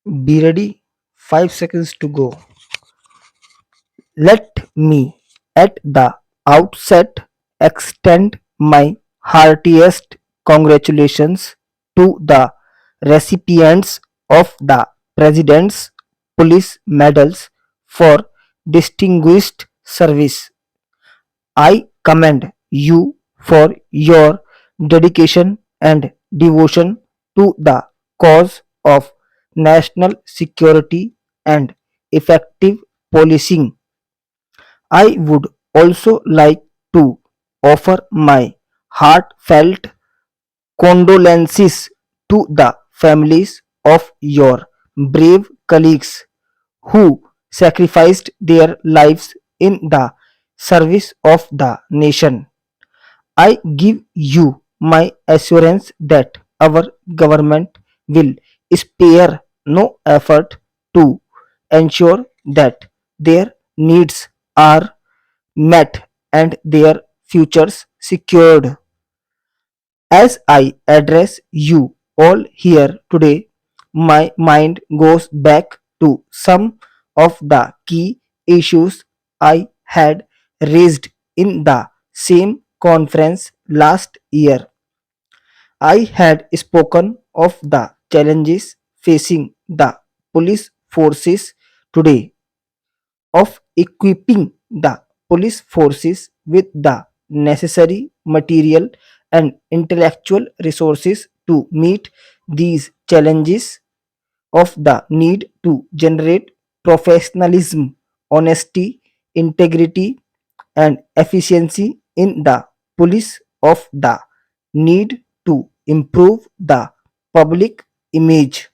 Be ready. 5 seconds to go. Let me at the outset extend my heartiest congratulations to the recipients of the President's Police Medals for distinguished service. I commend you for your dedication and devotion to the cause of national security and effective policing. I would also like to offer my heartfelt condolences to the families of your brave colleagues who sacrificed their lives in the service of the nation. I give you my assurance that our government will spare no effort to ensure that their needs are met and their futures secured. As I address you all here today, my mind goes back to some of the key issues I had raised in the same conference last year. I had spoken of the challenges facing the police forces today, of equipping the police forces with the necessary material and intellectual resources to meet these challenges, of the need to generate professionalism, honesty, integrity, and efficiency in the police, of the need to improve the public image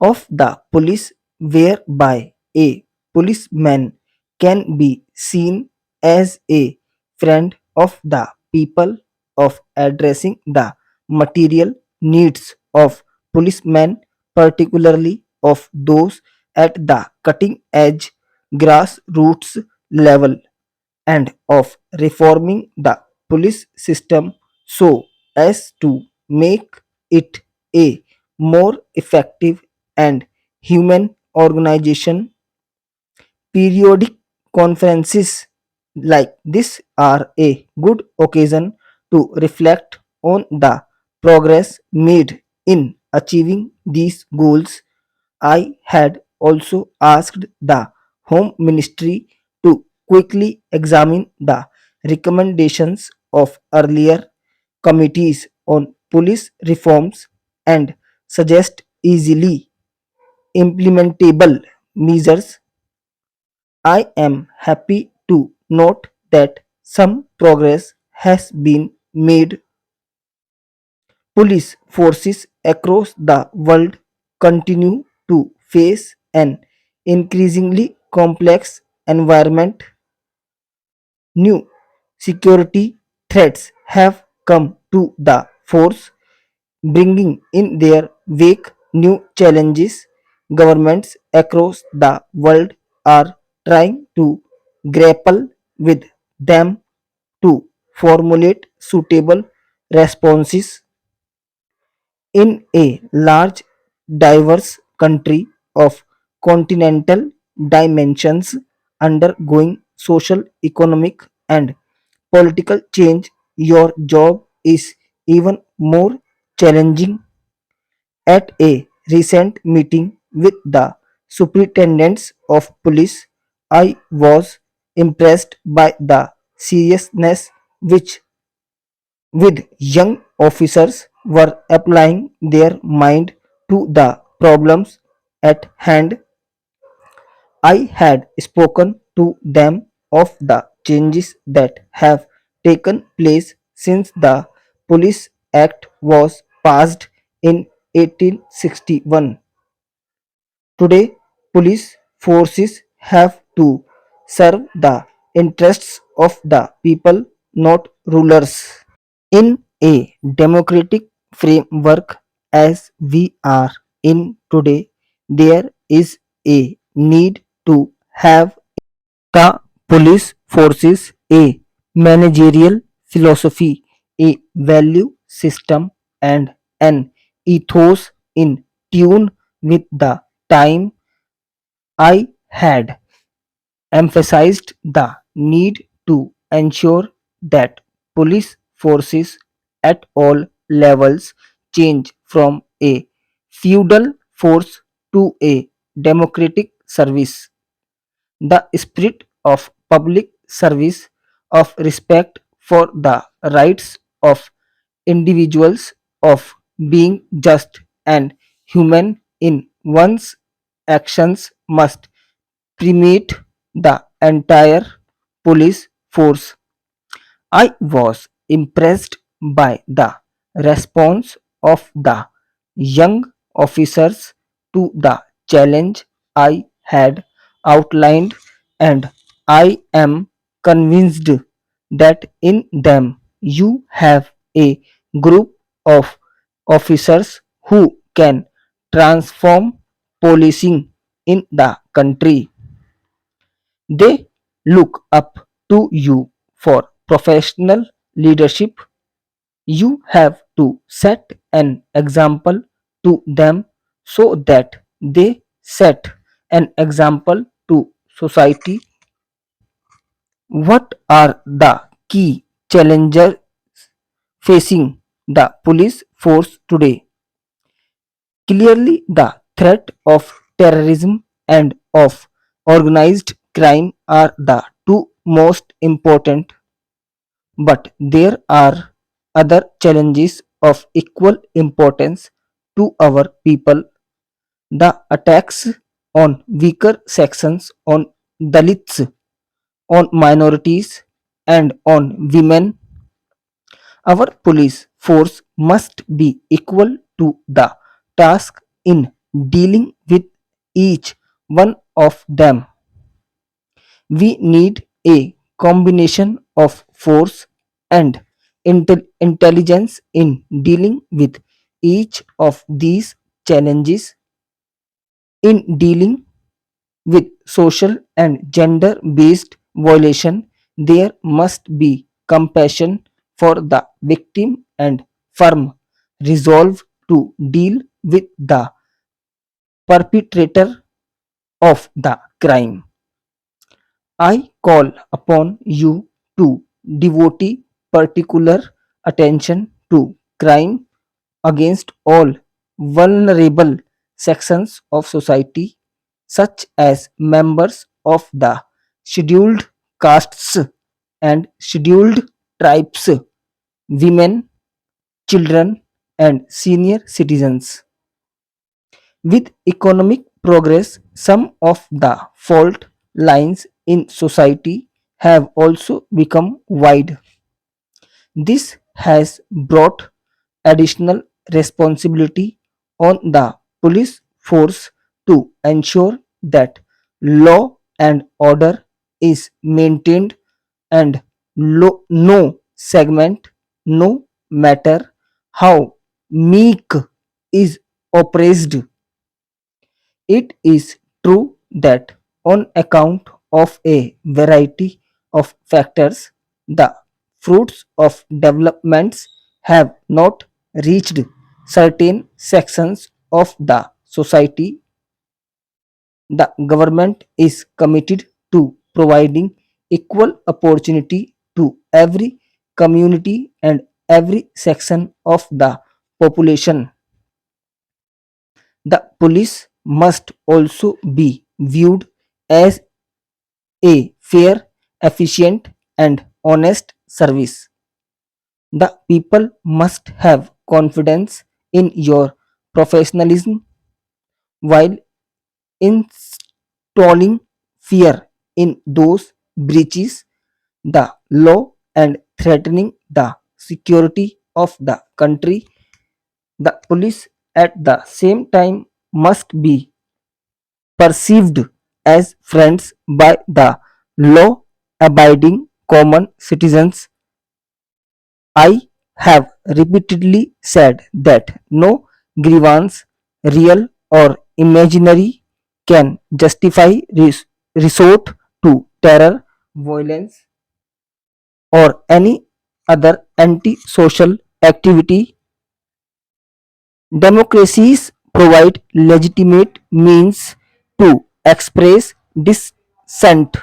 of the police whereby a policeman can be seen as a friend of the people, of addressing the material needs of policemen, particularly of those at the cutting edge grassroots level, and of reforming the police system so as to make it a more effective and human organization. Periodic conferences like this are a good occasion to reflect on the progress made in achieving these goals. I had also asked the Home Ministry to quickly examine the recommendations of earlier committees on police reforms and suggest easily implementable measures. I am happy to note that some progress has been made. Police forces across the world continue to face an increasingly complex environment. New security threats have come to the force, bringing in their wake new challenges. Governments across the world are trying to grapple with them to formulate suitable responses. In a large, diverse country of continental dimensions undergoing social, economic, and political change, your job is even more challenging. At a recent meeting with the superintendents of police, I was impressed by the seriousness which with young officers were applying their mind to the problems at hand. I had spoken to them of the changes that have taken place since the Police Act was passed in 1861. Today, police forces have to serve the interests of the people, not rulers. In a democratic framework as we are in today, there is a need to have the police forces a managerial philosophy, a value system, and an ethos in tune with the time I had emphasized the need to ensure that police forces at all levels change from a feudal force to a democratic service. The spirit of public service, of respect for the rights of individuals, of being just and human in one's actions must permeate the entire police force. I was impressed by the response of the young officers to the challenge I had outlined, and I am convinced that in them you have a group of officers who can transform policing in the country. They look up to you for professional leadership. You have to set an example to them so that they set an example to society. What are the key challenges facing the police force today? Clearly, the threat of terrorism and of organized crime are the two most important, but there are other challenges of equal importance to our people. The attacks on weaker sections, on Dalits, on minorities, and on women. Our police force must be equal to the task in dealing with each one of them. We need a combination of force and intelligence in dealing with each of these challenges. In dealing with social and gender based violation, there must be compassion for the victim and firm resolve to deal with the perpetrator of the crime. I call upon you to devote particular attention to crime against all vulnerable sections of society, such as members of the scheduled castes and scheduled tribes, women, children, and senior citizens. With economic progress, some of the fault lines in society have also become wide. This has brought additional responsibility on the police force to ensure that law and order is maintained and no segment, no matter how meek, is oppressed. It is true that on account of a variety of factors, the fruits of developments have not reached certain sections of the society. The government is committed to providing equal opportunity to every community and every section of the population. The police must also be viewed as a fair, efficient, and honest service. The people must have confidence in your professionalism while installing fear in those breaches the law and threatening the security of the country. The police at the same time must be perceived as friends by the law abiding common citizens. I have repeatedly said that no grievance, real or imaginary, can justify resort to terror, violence, or any other antisocial activity. Democracies provide legitimate means to express dissent